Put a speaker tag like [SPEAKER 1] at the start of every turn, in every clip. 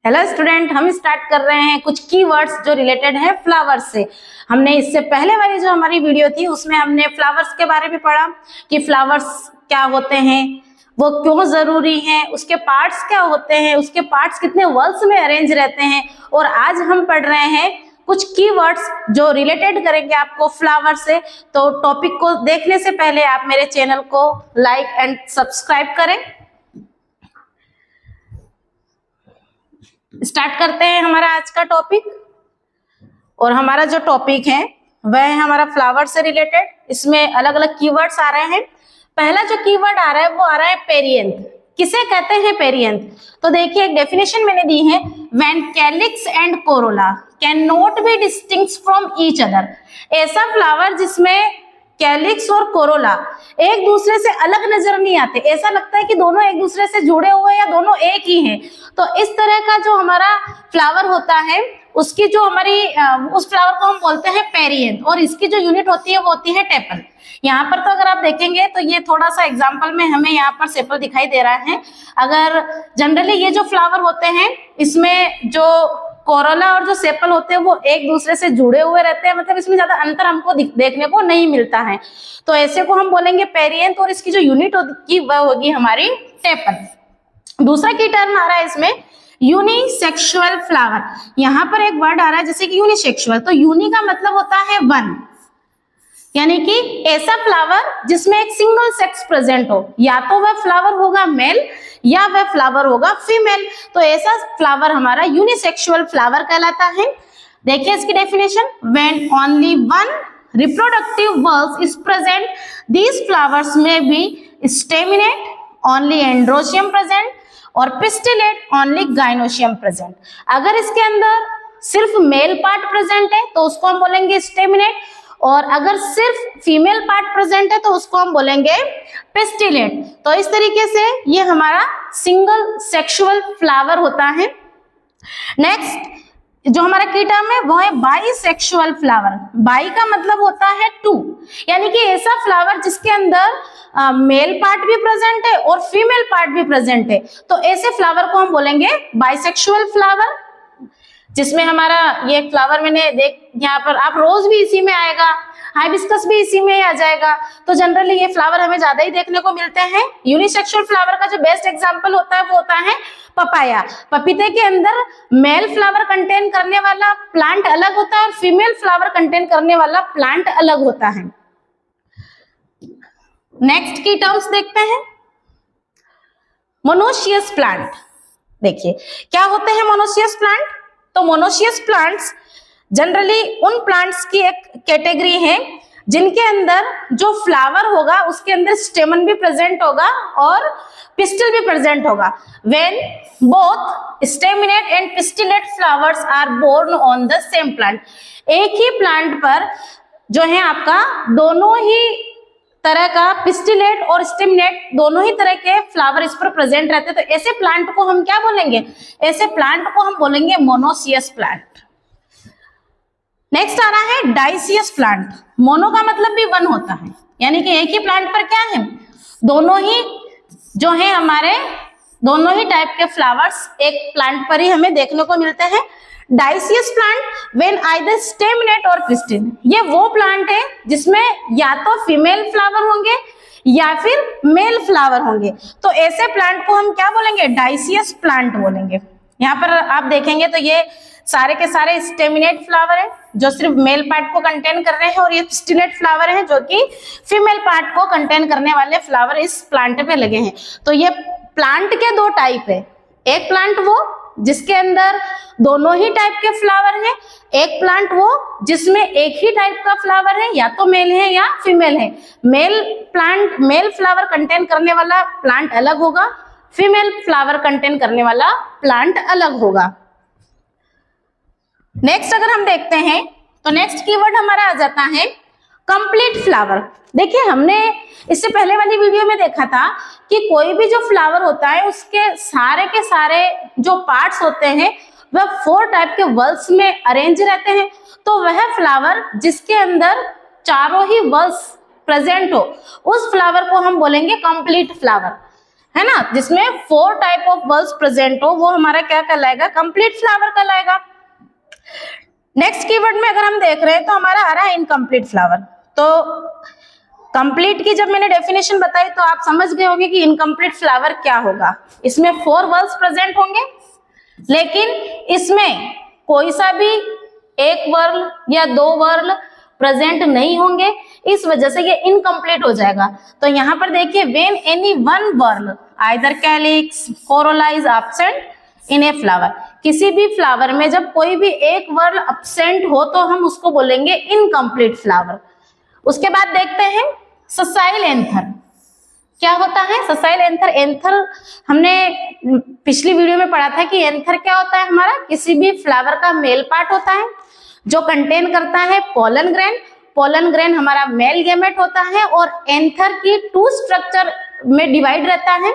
[SPEAKER 1] Hello student, हम start कर रहे हैं कुछ कीवर्ड्स जो रिलेटेड है फ्लावर्स से। हमने इससे पहले वाली जो हमारी वीडियो थी उसमें हमने फ्लावर्स के बारे में पढ़ा कि फ्लावर्स क्या होते हैं, वो क्यों जरूरी हैं, उसके पार्ट्स क्या होते हैं, उसके पार्ट्स कितने वर्ड्स में अरेंज रहते हैं। और आज हम पढ़ रहे हैं कुछ कीवर्ड्स जो रिलेटेड करेंगे आपको फ्लावर से। तो टॉपिक को देखने से पहले आप मेरे चैनल को लाइक एंड सब्सक्राइब करें। स्टार्ट करते हैं हमारा आज का टॉपिक। और हमारा जो टॉपिक है वह है हमारा फ्लावर से रिलेटेड। इसमें अलग अलग कीवर्ड्स आ रहे हैं। पहला जो कीवर्ड आ रहा है वो आ रहा है पेरियंथ। किसे कहते हैं पेरियंथ? तो देखिए एक डेफिनेशन मैंने दी है, when calyx and Corolla can not be distinct from each other. ऐसा फ्लावर जिसमें कैलिक्स और कोरोला एक दूसरे से अलग नजर नहीं आते, ऐसा लगता है कि दोनों एक दूसरे से जुड़े हुए या दोनों एक ही हैं। तो इस तरह का जो हमारा फ्लावर होता है उसकी जो हमारी उस फ्लावर को हम बोलते हैं पेरियंथ। और इसकी जो यूनिट होती है वो होती है टेपल। यहाँ पर तो अगर आप देखेंगे तो ये थोड़ा सा एग्जाम्पल में हमें यहाँ पर सेपल दिखाई दे रहा है। अगर जनरली ये जो फ्लावर होते हैं इसमें जो कोरोला और जो सेपल होते हैं वो एक दूसरे से जुड़े हुए रहते हैं, मतलब इसमें ज्यादा अंतर हमको देखने को नहीं मिलता है। तो ऐसे को हम बोलेंगे पेरियंथ। और इसकी जो यूनिट होगी वह होगी हमारी टेपल। दूसरा की टर्म आ रहा है इसमें यूनिसेक्सुअल फ्लावर। यहाँ पर एक वर्ड आ रहा है जैसे कि यूनिसेक्सुअल। तो यूनि का मतलब होता है वन, यानी कि ऐसा फ्लावर जिसमें एक सिंगल सेक्स प्रेजेंट हो। या तो वह फ्लावर होगा मेल या वह फ्लावर होगा फीमेल। तो ऐसा फ्लावर हमारा यूनिसेक्सुअल फ्लावर कहलाता है। देखिए इसकी definition, when only one reproductive bulb is present these flowers में be staminate, only androecium present और पिस्टिलेट, ओनली गाइनोशियम प्रेजेंट। अगर इसके अंदर सिर्फ मेल पार्ट प्रेजेंट है तो उसको हम बोलेंगे स्टेमिनेट, और अगर सिर्फ फीमेल पार्ट प्रेजेंट है तो उसको हम बोलेंगे पिस्टिलेट। तो इस तरीके से ये हमारा सिंगल सेक्सुअल फ्लावर होता है। नेक्स्ट जो हमारा की टर्म है वो है बाइसेक्सुअल फ्लावर। बाई का मतलब होता है टू, यानी कि ऐसा फ्लावर जिसके अंदर मेल पार्ट भी प्रेजेंट है और फीमेल पार्ट भी प्रेजेंट है। तो ऐसे फ्लावर को हम बोलेंगे बाइसेक्सुअल फ्लावर। जिसमें हमारा ये फ्लावर मैंने यहाँ पर आप रोज भी इसी में आएगा, हाइबिस्कस भी इसी में आ जाएगा। तो जनरली ये फ्लावर हमें ज्यादा ही देखने को मिलते हैं। यूनिसेक्सुअल फ्लावर का जो बेस्ट एग्जांपल होता है वो होता है पपाया। पपीते के अंदर मेल फ्लावर कंटेन करने वाला प्लांट अलग होता है और फीमेल फ्लावर कंटेन करने वाला प्लांट अलग होता है। नेक्स्ट की टर्म्स देखते हैं, मोनोशियस प्लांट। देखिए क्या होते हैं मोनोशियस प्लांट? तो मोनोशियस प्लांट्स जनरली उन प्लांट्स की एक कैटेगरी है जिनके अंदर जो फ्लावर होगा उसके अंदर स्टेमन भी प्रेजेंट होगा और पिस्टिल भी प्रेजेंट होगा। When both staminate and pistillate flowers are borne on the same plant. एक ही प्लांट पर जो है आपका दोनों ही तरह का पिस्टिलेट और स्टेमिनेट दोनों ही तरह के फ्लावर इस पर प्रेजेंट रहते हैं। तो ऐसे प्लांट को हम क्या बोलेंगे? ऐसे प्लांट को हम बोलेंगे मोनोसियस प्लांट। नेक्स्ट आ रहा है डाइसियस प्लांट। मोनो का मतलब भी वन होता है, यानी कि एक ही प्लांट पर क्या है, दोनों ही जो है हमारे दोनों ही टाइप के फ्लावर्स एक प्लांट पर ही हमें देखने को मिलते हैं। Dioecious plant when either staminate और पिस्टिल। ये वो प्लांट है जिसमें या तो फीमेल फ्लावर होंगे या फिर मेल फ्लावर होंगे। तो ऐसे प्लांट को हम क्या बोलेंगे? डाइसियस प्लांट बोलेंगे। यहाँ पर आप देखेंगे तो ये सारे के सारे स्टेमिनेट फ्लावर है जो सिर्फ मेल पार्ट को कंटेन कर रहे हैं, और ये पिस्टिलेट फ्लावर है जो कि फीमेल पार्ट को कंटेन करने वाले फ्लावर इस प्लांट पे लगे हैं। तो ये प्लांट के दो टाइप है, एक प्लांट वो जिसके अंदर दोनों ही टाइप के फ्लावर हैं, एक प्लांट वो जिसमें एक ही टाइप का फ्लावर है, या तो मेल है या फीमेल है। मेल फ्लावर कंटेन करने वाला प्लांट अलग होगा, फीमेल फ्लावर कंटेन करने वाला प्लांट अलग होगा। नेक्स्ट अगर हम देखते हैं तो नेक्स्ट कीवर्ड हमारा आ जाता है कंप्लीट फ्लावर। देखिए हमने इससे पहले वाली वीडियो में देखा था कि कोई भी जो फ्लावर होता है उसके सारे के सारे जो पार्ट्स होते हैं वह 4 टाइप के बल्ब्स में अरेंज रहते हैं। तो वह फ्लावर जिसके अंदर चारों ही बल्ब्स प्रेजेंट हो उस फ्लावर को हम बोलेंगे कंप्लीट फ्लावर। है ना, जिसमें 4 टाइप ऑफ बल्ब्स प्रेजेंट हो, वो हमारा क्या कहलाएगा, कंप्लीट फ्लावर कहलाएगा। नेक्स्ट कीवर्ड में अगर हम देख रहे हैं तो हमारा आ रहा है इनकम्प्लीट फ्लावर। तो कंप्लीट की जब मैंने डेफिनेशन बताई तो आप समझ गए होंगे कि इनकम्प्लीट फ्लावर क्या होगा। इसमें 4 बल्ब्स प्रेजेंट होंगे, लेकिन इसमें कोई सा भी एक वर्ल या 2 वर्ल प्रेजेंट नहीं होंगे, इस वजह से ये इनकम्प्लीट हो जाएगा। तो यहाँ पर देखिए, when any one whorl either calyx corolla is absent in a flower, किसी भी फ्लावर में जब कोई भी एक वर्ल एब्सेंट हो तो हम उसको बोलेंगे इनकम्प्लीट फ्लावर। उसके बाद देखते हैं ससाइल एंथर क्या होता है। ससाइल एंथर, एंथर हमने पिछली वीडियो में पढ़ा था कि एंथर क्या होता है, हमारा किसी भी फ्लावर का मेल पार्ट होता है जो कंटेन करता है पोलन ग्रेन। पोलन ग्रेन हमारा मेल गैमेट होता है और एंथर की 2 स्ट्रक्चर में डिवाइड रहता है।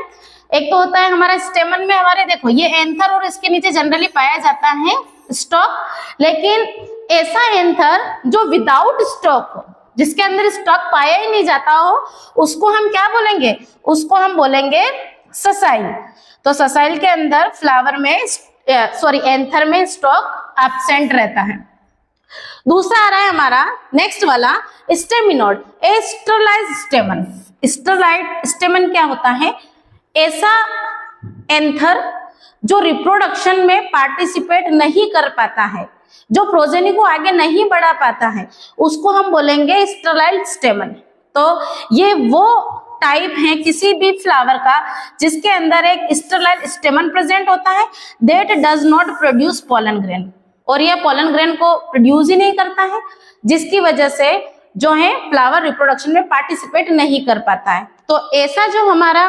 [SPEAKER 1] एक तो होता है हमारा स्टेमन में, हमारे देखो ये एंथर और इसके नीचे जनरली पाया जाता है स्टॉक, लेकिन ऐसा एंथर जो विदाउट स्टॉक हो, जिसके अंदर स्टॉक पाया ही नहीं जाता हो, उसको हम क्या बोलेंगे, उसको हम बोलेंगे ससाइल। तो ससाइल के अंदर फ्लावर में एंथर में स्टॉक एब्सेंट रहता है। दूसरा आ रहा है हमारा नेक्स्ट वाला स्टेमिनोड, स्टेरलाइज्ड स्टेमन। स्टेरलाइज्ड स्टेमन क्या होता है, ऐसा एंथर जो रिप्रोडक्शन में पार्टिसिपेट नहीं कर पाता है, जो प्रोजेनी को आगे नहीं बढ़ा पाता है, उसको हम बोलेंगे स्टेरलाइज्ड स्टेमन। तो ये वो टाइप है किसी भी फ्लावर का जिसके अंदर एक स्टेरलाइज्ड स्टेमन प्रेजेंट होता है, that does not produce pollen grain, और ये पोलन ग्रेन को प्रोड्यूस ही नहीं करता है, जिसकी वजह से जो है फ्लावर रिप्रोडक्शन में पार्टिसिपेट नहीं कर पाता है। तो ऐसा जो हमारा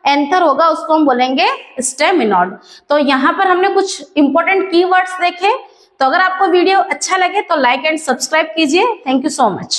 [SPEAKER 1] एंथर होगा उसको हम बोलेंगे स्टेमिनोड। तो यहाँ पर हमने कुछ इंपॉर्टेंट कीवर्ड्स देखे। तो अगर आपको वीडियो अच्छा लगे तो लाइक एंड सब्सक्राइब कीजिए। Thank you so much.